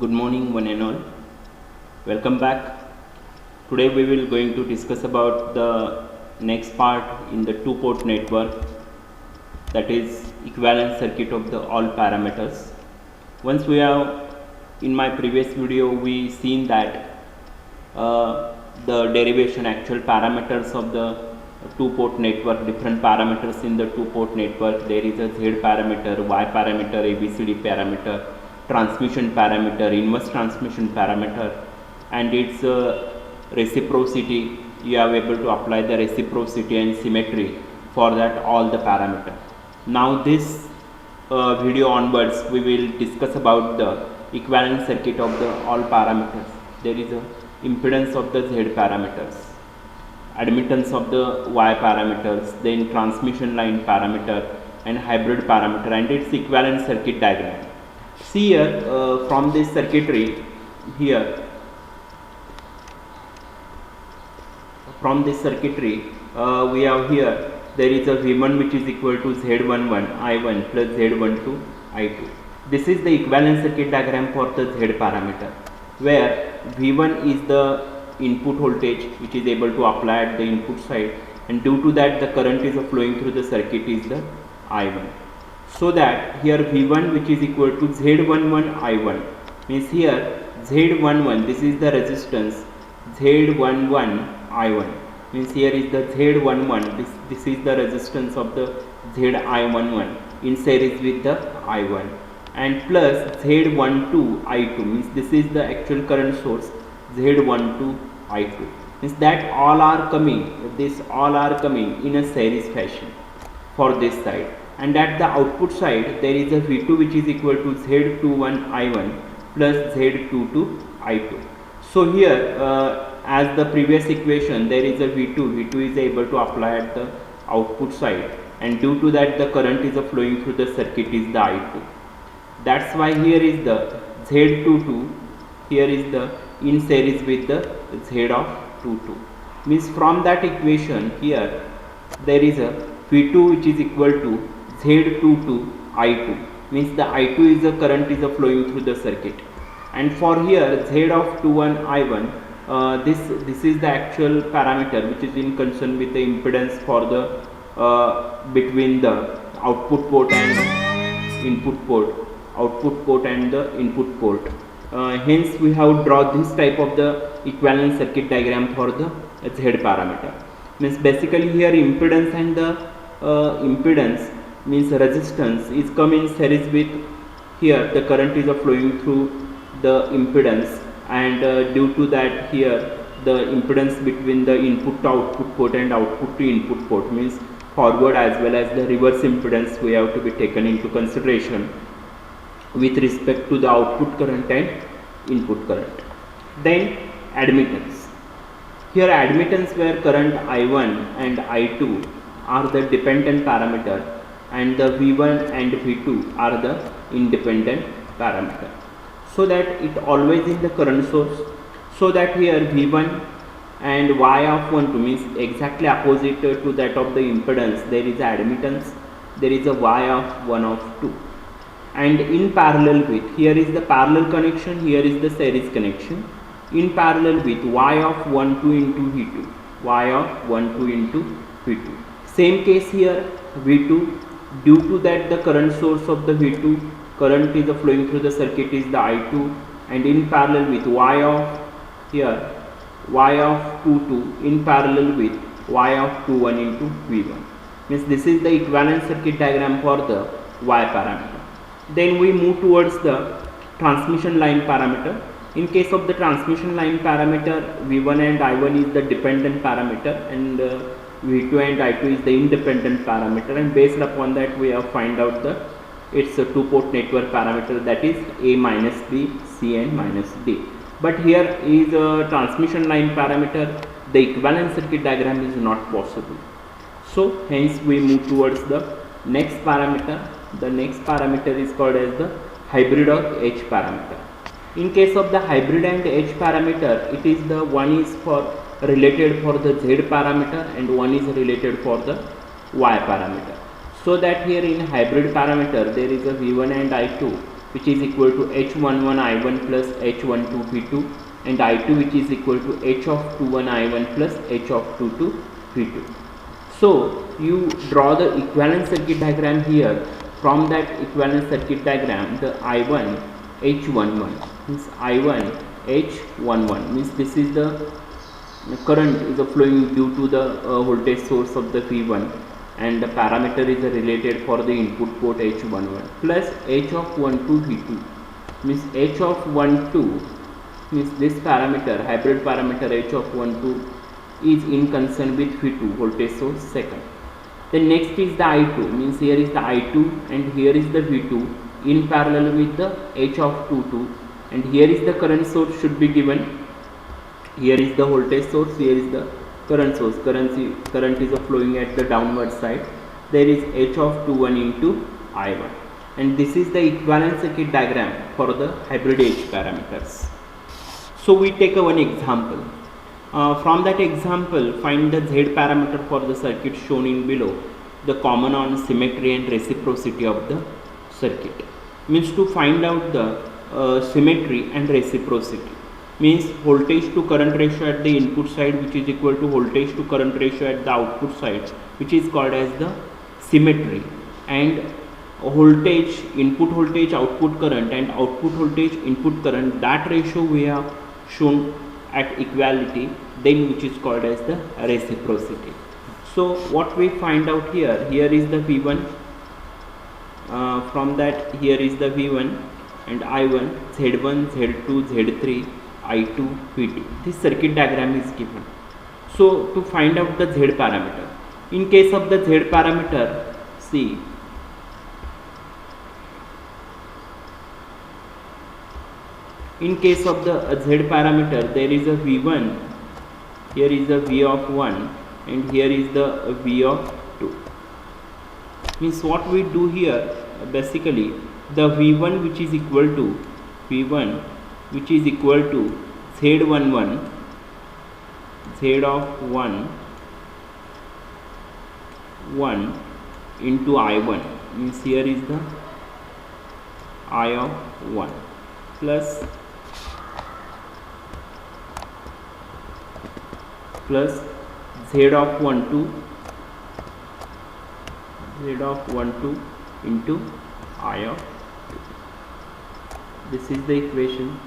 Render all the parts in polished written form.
Good morning one and all. Welcome back. Today we will going to discuss about the next part in the two-port network, that is equivalent circuit of the all parameters. Once we have, in my previous video we seen that the derivation actual parameters of the two-port network, different parameters in the two-port network. There is a Z parameter, Y parameter, ABCD parameter, transmission parameter, inverse transmission parameter, and its reciprocity. You are able to apply the reciprocity and symmetry for that all the parameter. Now this video onwards we will discuss about the equivalent circuit of the all parameters. There is a impedance of the Z parameters, admittance of the Y parameters, then transmission line parameter and hybrid parameter, and its equivalent circuit diagram. See here from this circuitry, here from this circuitry we have here there is a V1 which is equal to Z11 I1 plus Z12 I2. This is the equivalent circuit diagram for the Z parameter, where V1 is the input voltage which is able to apply at the input side, and due to that the current is flowing through the circuit is the I1. So that here V1 which is equal to Z11 I1 means here Z11, this is the resistance, Z11 I1 means here is the Z11, this is the resistance of the ZI11 in series with the I1, and plus Z12 I2 means this is the actual current source, Z12 I2 means that all are coming in a series fashion for this side, and at the output side there is a V2 which is equal to Z21 I1 plus Z22 I2. So here as the previous equation, there is a V2 is able to apply at the output side, and due to that the current is flowing through the circuit is the I2. That's why here is the Z22, here is the in series with the Z of 22 means from that equation here there is a V2 which is equal to Z22 I2 means the I2 is the current is flowing through the circuit, and for here Z of 21 I1 this is the actual parameter which is in concern with the impedance for the between the output port and input port, and the input port. Hence we have drawn this type of the equivalent circuit diagram for the Z parameter. Means basically here impedance and the impedance means resistance is come in series with, here the current is flowing through the impedance, and due to that here the impedance between the input to output port and output to input port means forward as well as the reverse impedance we have to be taken into consideration with respect to the output current and input current. Then admittance. Here admittance where current I1 and I2 are the dependent parameter and the V1 and V2 are the independent parameter, so that it always is the current source, so that here V1 and Y of 1 2 means exactly opposite to that of the impedance, there is admittance, there is a Y of 1 of 2, and in parallel with, here is the parallel connection, here is the series connection, in parallel with Y of 1 2 into V2, Y of 1 2 into V2. Same case here V2, due to that the current source of the V2 current is flowing through the circuit is the I2, and in parallel with Y of here Y of 2 2 in parallel with Y of 2 1 into V1 means this is the equivalent circuit diagram for the Y parameter. Then we move towards the transmission line parameter. In case of the transmission line parameter, V1 and I1 is the dependent parameter, and V2 and I2 is the independent parameter, and based upon that we have find out the it's a two-port network parameter, that is A minus B, C and minus D. But here is a transmission line parameter, the equivalent circuit diagram is not possible. So hence we move towards the next parameter. The next parameter is called as the hybrid or H parameter. In case of the hybrid and H parameter, it is the one is for related for the Z parameter and one is related for the Y parameter. So that here in hybrid parameter there is a V1 and I2 which is equal to h11 I1 plus h12 V2, and I2 which is equal to h of 21 I1 plus h of 22 V2. So you draw the equivalent circuit diagram here. From that equivalent circuit diagram, the I1 H11 means I1 H11 means this is the current is flowing due to the voltage source of the V1, and the parameter is related for the input port H11 plus H of 12 V2 means H of 12 means this parameter, hybrid parameter H of 12 is in concern with V2 voltage source second. Then next is the I2 means here is the I2 and here is the V2 in parallel with the H of 22, and here is the current source should be given. Here is the voltage source, here is the current source. Current is flowing at the downward side. There is H of 21 into I1, and this is the equivalent circuit diagram for the hybrid H parameters. So we take one example. From that example, find the Z parameter for the circuit shown in below, the common on symmetry and reciprocity of the circuit. Means to find out the symmetry and reciprocity. Means voltage to current ratio at the input side, which is equal to voltage to current ratio at the output side, which is called as the symmetry, and voltage, input voltage, output current, and output voltage, input current, that ratio we have shown at equality, then which is called as the reciprocity. So what we find out here, here is the V1, from that here is the V1 and I1, Z1, Z2, Z3, I2, V2. This circuit diagram is given. So to find out the Z parameter, in case of the Z parameter, see, in case of the Z parameter, there is a V1, here is the V of 1 and here is the V of 2. Means what we do here, basically the V1 which is equal to V1 which is equal to Z11, Z of 1 into I1, means here is the I of 1 plus Z of 12 into I of 2. This is the equation,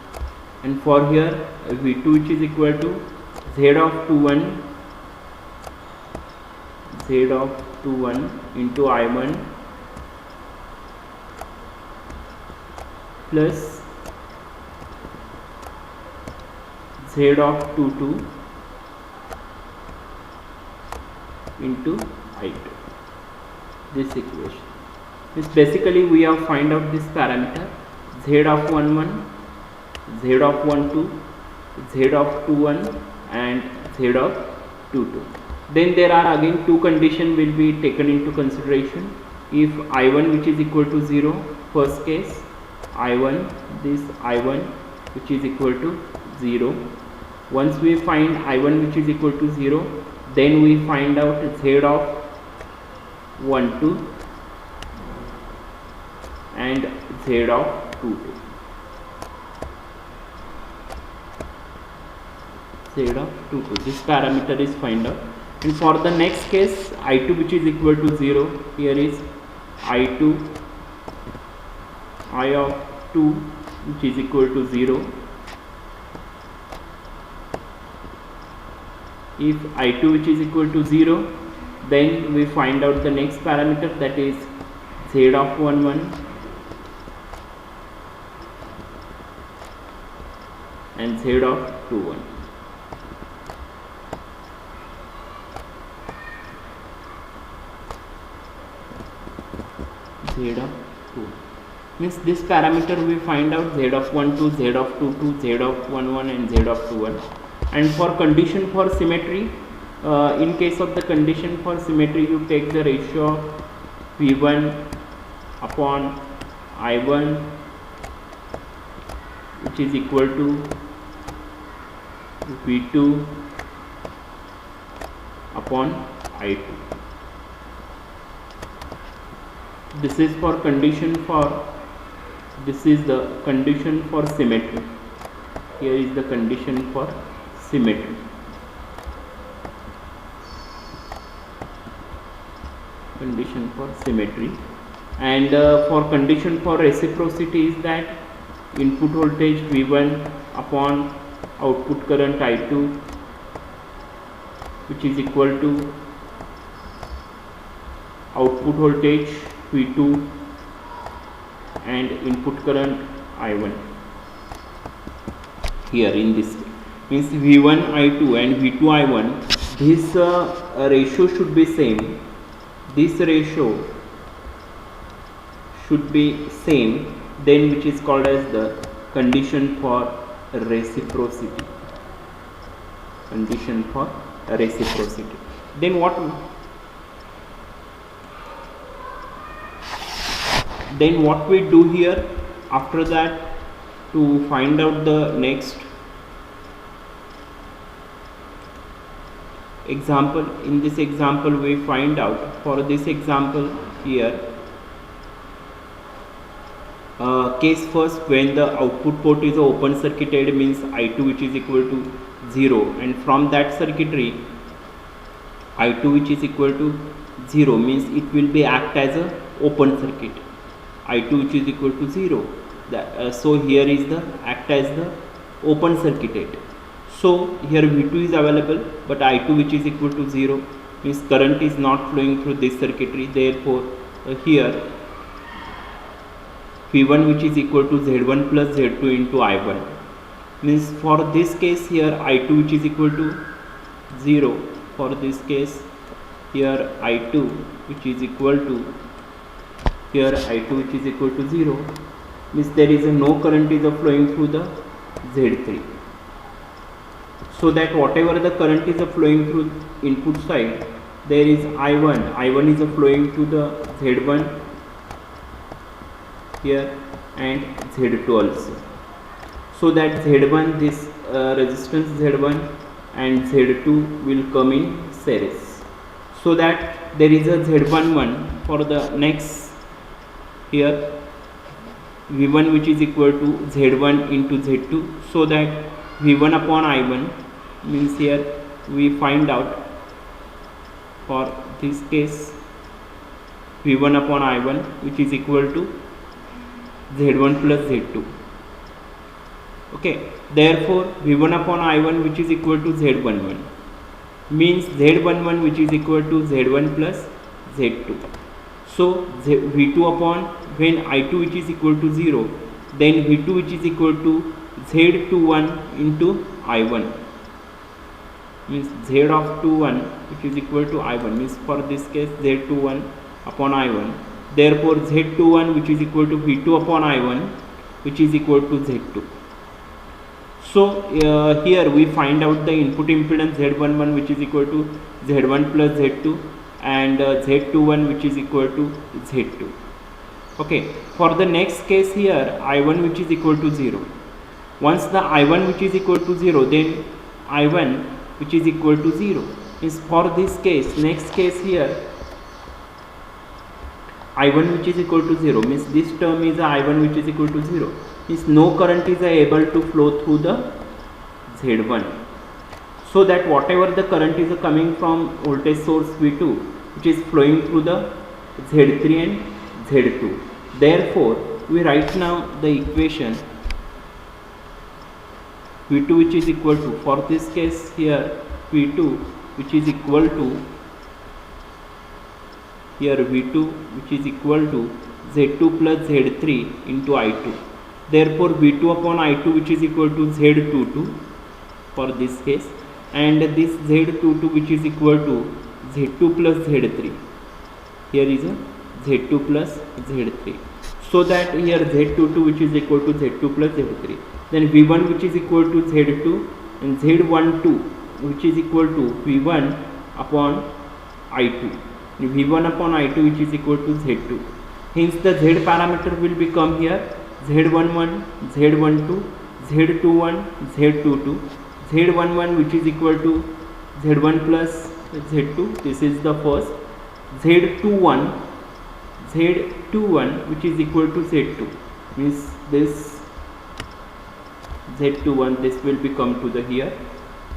and for here V2 which is equal to Z of 21 into I1 plus Z of 22 into I2. This equation is basically we have find out this parameter Z of 11, Z of 12, Z of 21 and Z of 22. Then there are again two conditions will be taken into consideration. If I1 which is equal to 0, first case I1, this I1 which is equal to 0. Once we find I1 which is equal to 0, then we find out Z of 12 and Z of 22. Z of 22. This parameter is find out. And for the next case, I2 which is equal to 0, here is I2, I of 2 which is equal to 0. If I2 which is equal to 0, then we find out the next parameter, that is Z of 11 and Z of 21. Z of 2 means this parameter we find out Z of 12, Z of 22, Z of 11 and Z of 21. And for condition for symmetry, in case of the condition for symmetry, you take the ratio of V1 upon I1 which is equal to V2 upon I2. This is for condition for This is the condition for symmetry. Here is the condition for symmetry. Condition for symmetry. And for condition for reciprocity is that input voltage V1 upon output current I2, which is equal to output voltage V2 and input current I1. Here in this means V1 I2 and V2 I1, this ratio should be same. This ratio should be same, then which is called as the condition for reciprocity. Condition for reciprocity. Then what we do here after that to find out the next example? In this example we find out, for this example here, case first, when the output port is open circuited, means I2 which is equal to 0, and from that circuitry I2 which is equal to 0 means it will be act as a open circuit. I2 which is equal to 0, so here is the act as the open circuited. So here V2 is available, but I2 which is equal to 0 means current is not flowing through this circuitry. Therefore here V1 which is equal to Z1 plus Z2 into I1, means for this case here I2 which is equal to 0. For this case here I2 which is equal to, here I2 which is equal to 0, means there is no current is flowing through the Z3. So that whatever the current is flowing through input side, there is I1 is flowing to the Z1 here and Z2 also. So that Z1, this resistance Z1 and Z2 will come in series. So that there is a Z11 for the next here V1 which is equal to Z1 into Z2. So that V1 upon I1 means here we find out for this case V1 upon I1 which is equal to Z1 plus Z2. Okay, therefore V1 upon I1 which is equal to Z11 means Z11 which is equal to Z1 plus Z2. So V2 upon, when I2 which is equal to 0, then V2 which is equal to Z21 into I1, means Z of 21 which is equal to I1, means for this case Z21 upon I1. Therefore Z21 which is equal to V2 upon I1 which is equal to Z2. So here we find out the input impedance Z11 which is equal to Z1 plus Z2 and Z21 which is equal to Z2. Okay, for the next case here I1 which is equal to 0. Once the I1 which is equal to 0, then I1 which is equal to 0. Means for this case, next case here I1 which is equal to 0 means this term is I1 which is equal to 0, means no current is able to flow through the Z1. So that whatever the current is coming from voltage source V2 which is flowing through the Z3 and Z2. Therefore we write now the equation V2 which is equal to, for this case here V2 which is equal to, here V2 which is equal to Z2 plus Z3 into I2. Therefore V2 upon I2 which is equal to Z22 for this case, and this Z22 which is equal to Z2 plus Z3. Here is a Z2 plus Z3. So that here Z22 which is equal to Z2 plus Z3. Then V1 which is equal to Z2 and Z12 which is equal to V1 upon I2. V1 upon I2 which is equal to Z2. Hence the Z parameter will become here Z11, Z12, Z21, Z22, Z11 which is equal to Z1 plus Z2. This is the first. Z21 which is equal to Z2. means this Z21, this will become to the here,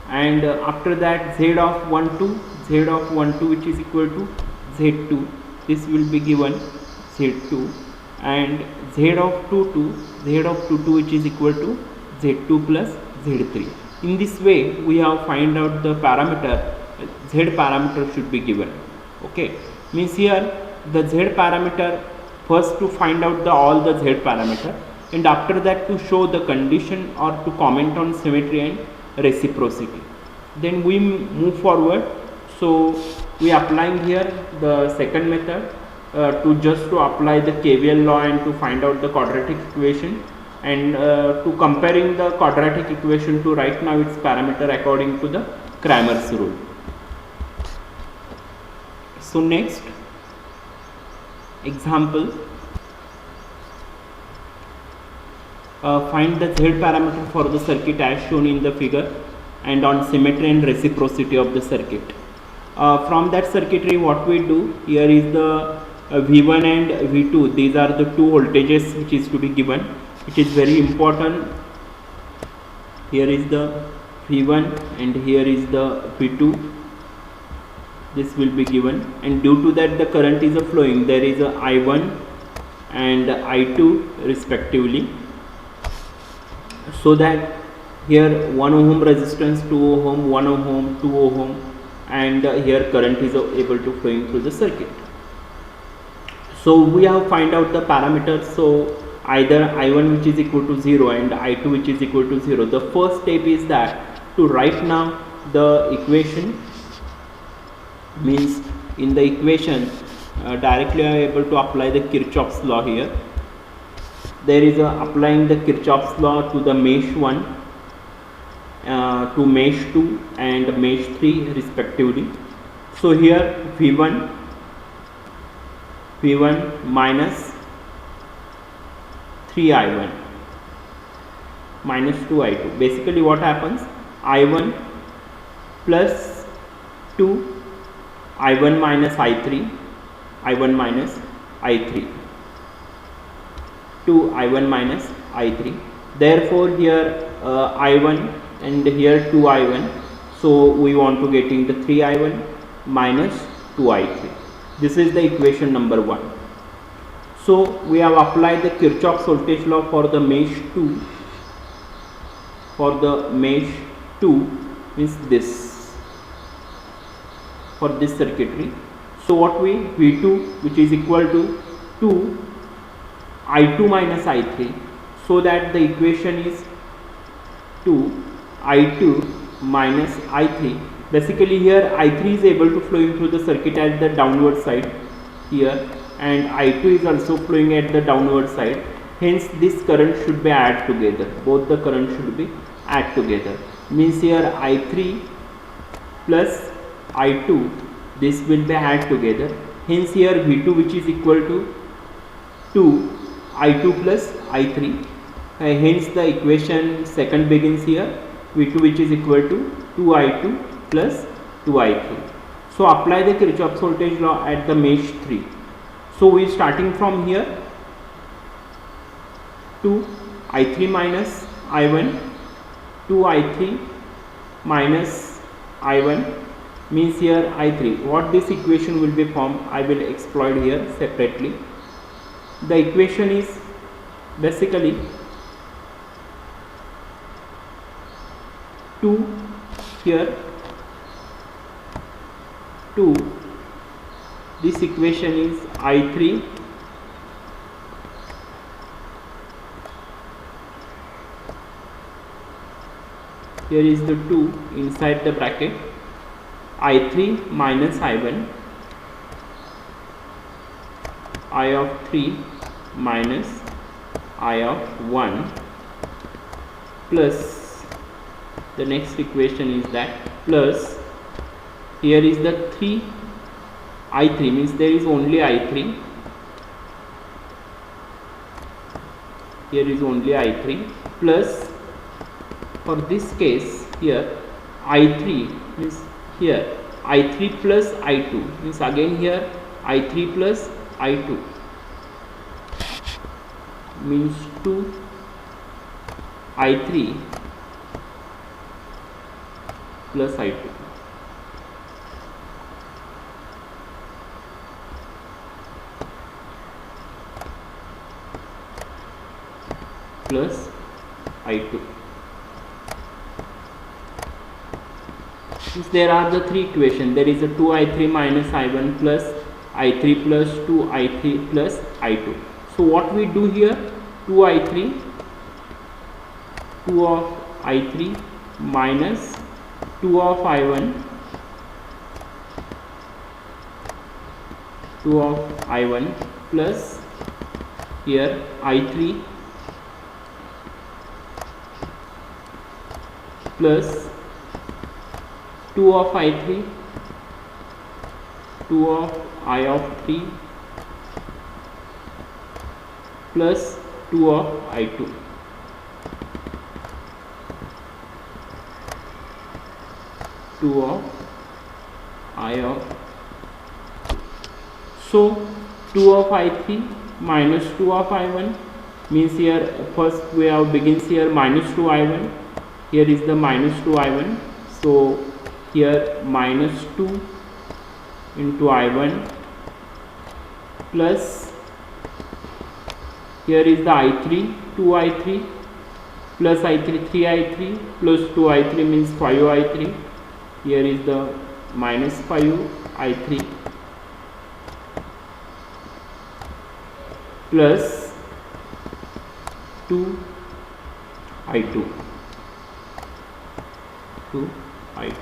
and after that Z of 1 2, Z of 1 2 which is equal to Z2, this will be given Z2, and Z of 2 2, Z of 2 2 which is equal to Z2 plus Z3. In this way we have find out the parameter, Z parameter should be given. Okay, means here the Z parameter, first to find out all the Z parameter, and after that to show the condition or to comment on symmetry and reciprocity. Then we move forward. So we applying here the second method to apply the KVL law and to find out the quadratic equation, and to comparing the quadratic equation to right now its parameter according to the Cramer's rule. So next example, find the Z parameter for the circuit as shown in the figure and on symmetry and reciprocity of the circuit. From that circuitry, what we do here is the V1 and V2, these are the two voltages which is to be given, which is very important. Here is the V1 and here is the V2, this will be given, and due to that the current is flowing, there is a I1 and I2 respectively. So that here 1 ohm resistance, 2 ohm, 1 ohm, 2 ohm, and here current is able to flowing through the circuit. So we have find out the parameters. So either I1 which is equal to 0 and I2 which is equal to 0. The first step is that to write now the equation, means in the equation directly I am able to apply the Kirchhoff's law here. There is applying the Kirchhoff's law to the mesh 1, to mesh 2 and mesh 3 respectively. So here V1 minus 3I1 minus 2I2. Basically what happens, I1 plus 2, I1 minus I3, I1 minus I3, 2 I1 minus I3. Therefore here I1 and here 2 I1, so we want to get in the 3 I1 minus 2 I3. This is the equation number 1. So we have applied the Kirchhoff's voltage law for the mesh 2. For the mesh 2 means this, for this circuitry. So what we V2 which is equal to 2 I2 minus I3, so that the equation is 2 I2 minus I3. Basically here I3 is able to flowing through the circuit at the downward side here, and I2 is also flowing at the downward side. Hence this current should be add together, both the current should be add together. Means here I3 plus I2, this will be add together. Hence here V2 which is equal to 2 I2 plus I3. Hence the equation second begins here, V2 which is equal to 2 I2 plus 2 I3. So apply the Kirchhoff's voltage law at the mesh 3. So we starting from here, 2 I3 minus I1, 2 I3 minus I1, means here I3. What this equation will be formed, I will exploit here separately. The equation is basically 2 here, 2, this equation is I3 here is the 2 inside the bracket, I3 minus I1, I of 3 minus I of 1, plus the next equation is that plus here is the 3 I3, means there is only I3, here is only I3, plus for this case here I3 means here I3 plus I2, means again here I3 plus I2, means 2 I3 plus I2 plus I2. Since there are the three equations, there is a 2I3 minus I1 plus I3 plus 2I3 plus I2. So what we do here, 2I3, 2 of I3 minus 2 of I1, 2 of I1 plus here I3 plus 2 of I3, 2 of I of 3 plus 2 of I2. Of I of 2. So 2 of I3 minus 2 of I1 means here first we have begins here minus 2 I1, here is the minus 2 I1, so here minus 2 into I1 plus here is the I3 2 I3 plus I3 3 I3 plus 2 I3 means 5 I3. Here is the minus 5 I3 plus 2 I2. 2 I2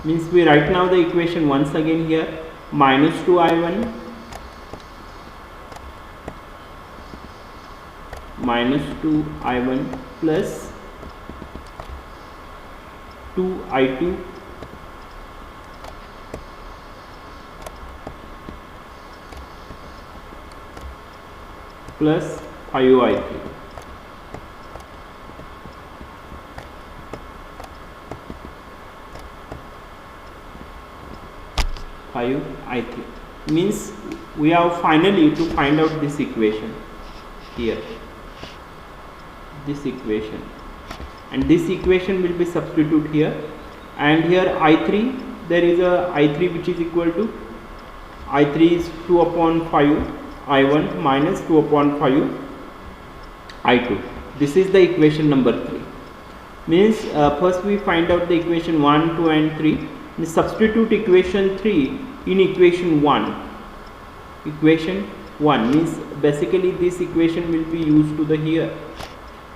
means we write now the equation once again here, minus 2 I1 minus 2 I1 plus 2 I2 plus 5 I3. 5 I3 means we have finally to find out this equation here, this equation, and this equation will be substitute here, and here I3, there is a I3 which is equal to I3 is 2 upon 5 I1 minus 2 upon 5 I2. This is the equation number 3. Means first we find out the equation 1, 2 and 3. Substitute equation 3 in equation 1. Equation 1 means basically this equation will be used to the here.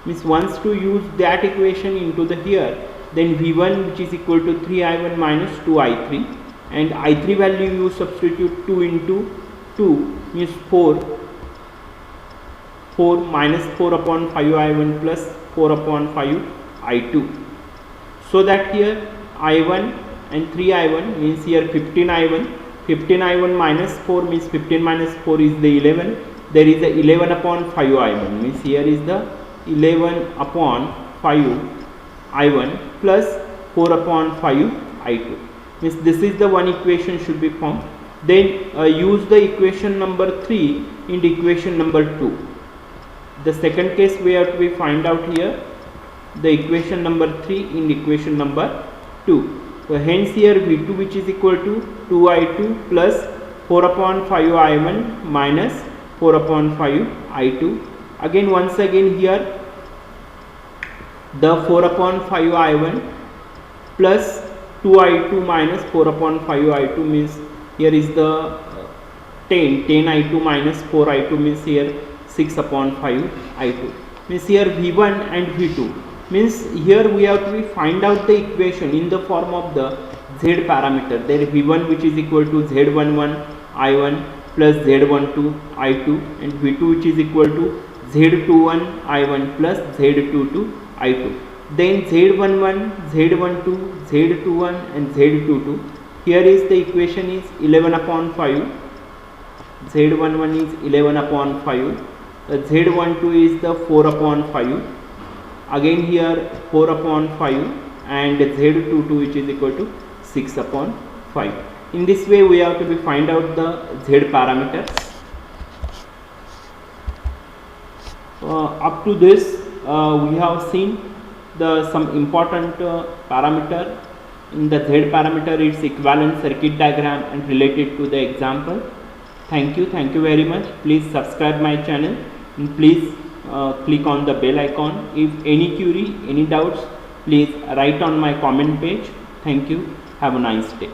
Means once to use that equation into the here, then V1 which is equal to 3 I1 minus 2 I3, and I3 value you substitute 2 into 2 means 4 minus 4 upon 5 I1 plus 4 upon 5 I2. So that here I1 and 3 I1 means here 15 I1. 15 I1 minus 4 means 15 minus 4 is the 11. There is a 11 upon 5 I1 means here is the 11 upon 5 I1 plus 4 upon 5 I2. Means this is the one equation should be formed. Then use the equation number 3 in the equation number 2. The second case we have to be find out here the equation number 3 in equation number 2. So hence here V2 which is equal to 2I2 plus 4 upon 5 I1 minus 4 upon 5 I2. Again once again here the 4 upon 5 I1 plus 2I2 minus 4 upon 5 I2 means here is the 10 I2 minus 4 I2 means here 6 upon 5 I2 means here V1 and V2 means here we have to be find out the equation in the form of the Z parameter. There is V1 which is equal to Z11 I1 plus Z12 I2 and V2 which is equal to Z21 I1 plus Z22 I2. Then Z11, Z12, Z21 and Z22. Here is the equation is 11 upon 5. Z11 is 11 upon 5. Z12 is the 4 upon 5. Again here 4 upon 5 and Z22 which is equal to 6 upon 5. In this way we have to be find out the Z parameters. Up to this we have seen some important parameter. In the Z parameter, its equivalent circuit diagram and related to the example. Thank you very much. Please subscribe my channel and please click on the bell icon. If any query, any doubts, please write on my comment page. Thank you. Have a nice day.